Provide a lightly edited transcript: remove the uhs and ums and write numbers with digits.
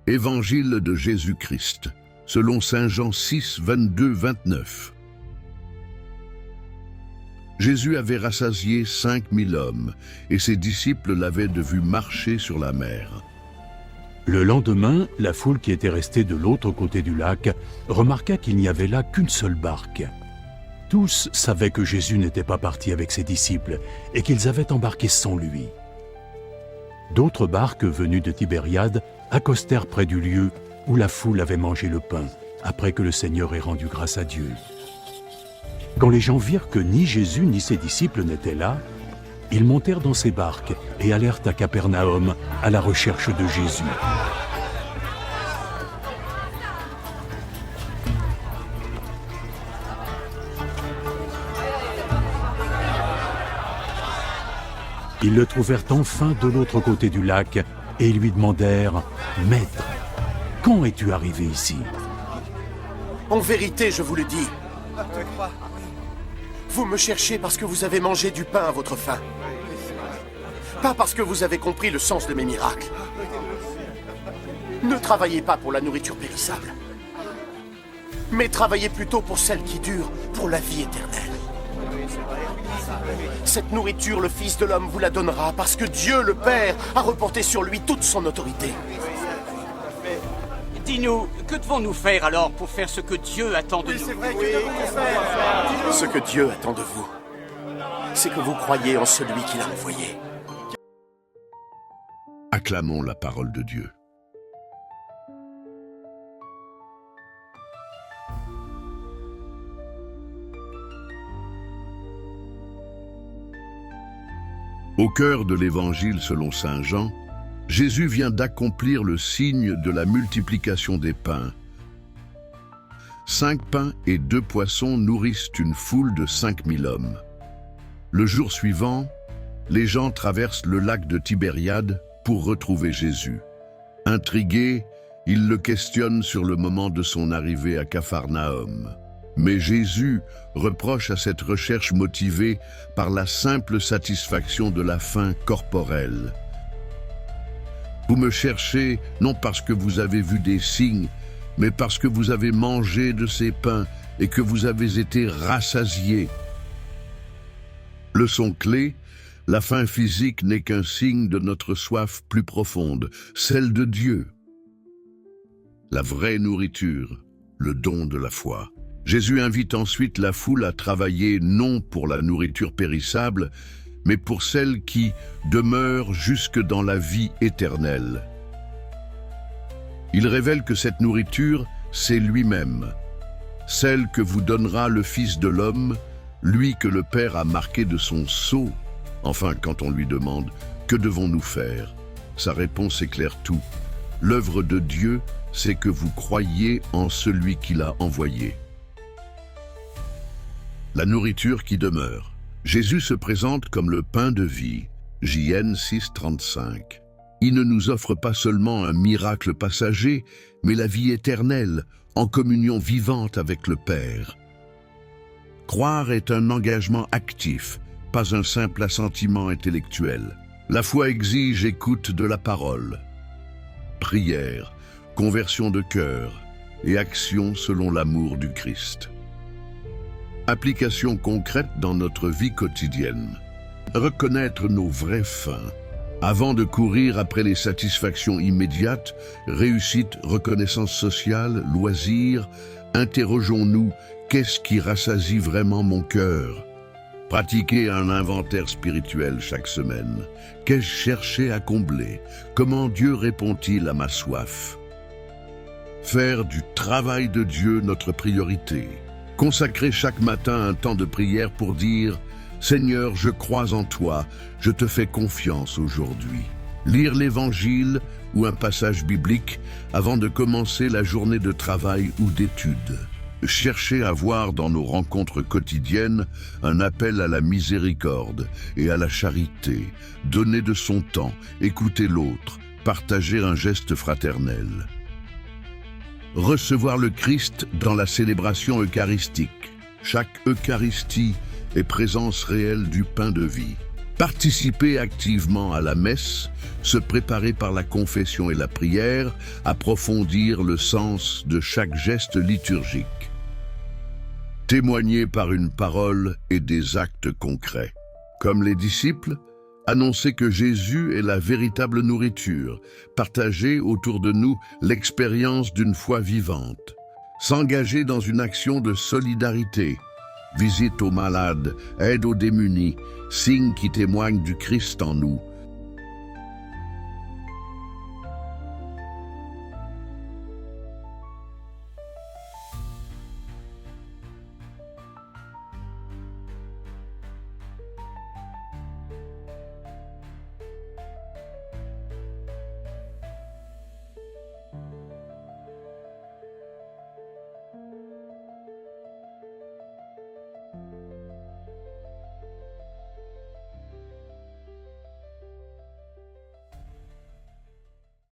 Évangile de Jésus-Christ, selon saint Jean 6, 22-29. Jésus avait rassasié 5000 hommes, et ses disciples l'avaient vu marcher sur la mer. Le lendemain, la foule qui était restée de l'autre côté du lac remarqua qu'il n'y avait là qu'une seule barque. Tous savaient que Jésus n'était pas parti avec ses disciples et qu'ils avaient embarqué sans lui. D'autres barques venues de Tibériade accostèrent près du lieu où la foule avait mangé le pain, après que le Seigneur ait rendu grâce à Dieu. Quand les gens virent que ni Jésus ni ses disciples n'étaient là, ils montèrent dans ces barques et allèrent à Capernaum à la recherche de Jésus. Ils le trouvèrent enfin de l'autre côté du lac et lui demandèrent « Maître, quand es-tu arrivé ici ?» En vérité, je vous le dis, vous me cherchez parce que vous avez mangé du pain à votre faim. Pas parce que vous avez compris le sens de mes miracles. Ne travaillez pas pour la nourriture périssable, mais travaillez plutôt pour celle qui dure, pour la vie éternelle. Cette nourriture, le Fils de l'homme vous la donnera parce que Dieu, le Père, a reporté sur lui toute son autorité. Dis-nous, que devons-nous faire alors pour faire ce que Dieu attend de nous? Ce que Dieu attend de vous, c'est que vous croyiez en celui qu'il a envoyé. Acclamons la parole de Dieu. Au cœur de l'Évangile selon saint Jean, Jésus vient d'accomplir le signe de la multiplication des pains. 5 pains et 2 poissons nourrissent une foule de 5000 hommes. Le jour suivant, les gens traversent le lac de Tibériade pour retrouver Jésus. Intrigués, ils le questionnent sur le moment de son arrivée à Capharnaüm. Mais Jésus reproche à cette recherche motivée par la simple satisfaction de la faim corporelle. Vous me cherchez non parce que vous avez vu des signes, mais parce que vous avez mangé de ces pains et que vous avez été rassasiés. Leçon clé, la faim physique n'est qu'un signe de notre soif plus profonde, celle de Dieu. La vraie nourriture, le don de la foi. Jésus invite ensuite la foule à travailler non pour la nourriture périssable, mais pour celle qui demeure jusque dans la vie éternelle. Il révèle que cette nourriture, c'est lui-même, celle que vous donnera le Fils de l'homme, lui que le Père a marqué de son sceau. Enfin, quand on lui demande « Que devons-nous faire ?» sa réponse éclaire tout. L'œuvre de Dieu, c'est que vous croyiez en celui qui l'a envoyé. La nourriture qui demeure. Jésus se présente comme le pain de vie, JN 6,35. Il ne nous offre pas seulement un miracle passager, mais la vie éternelle, en communion vivante avec le Père. Croire est un engagement actif, pas un simple assentiment intellectuel. La foi exige écoute de la parole, prière, conversion de cœur et action selon l'amour du Christ. Application concrète dans notre vie quotidienne. Reconnaître nos vraies fins. Avant de courir après les satisfactions immédiates, réussite, reconnaissance sociale, loisirs, interrogeons-nous, qu'est-ce qui rassasie vraiment mon cœur? Pratiquer un inventaire spirituel chaque semaine. Qu'ai-je cherché à combler? Comment Dieu répond-il à ma soif? Faire du travail de Dieu notre priorité. Consacrer chaque matin un temps de prière pour dire « Seigneur, je crois en toi, je te fais confiance aujourd'hui ». Lire l'Évangile ou un passage biblique avant de commencer la journée de travail ou d'études. Chercher à voir dans nos rencontres quotidiennes un appel à la miséricorde et à la charité, donner de son temps, écouter l'autre, partager un geste fraternel. Recevoir le Christ dans la célébration eucharistique. Chaque Eucharistie est présence réelle du pain de vie. Participer activement à la messe, se préparer par la confession et la prière, approfondir le sens de chaque geste liturgique. Témoigner par une parole et des actes concrets. Comme les disciples, annoncer que Jésus est la véritable nourriture, partager autour de nous l'expérience d'une foi vivante. S'engager dans une action de solidarité, visite aux malades, aide aux démunis, signes qui témoignent du Christ en nous,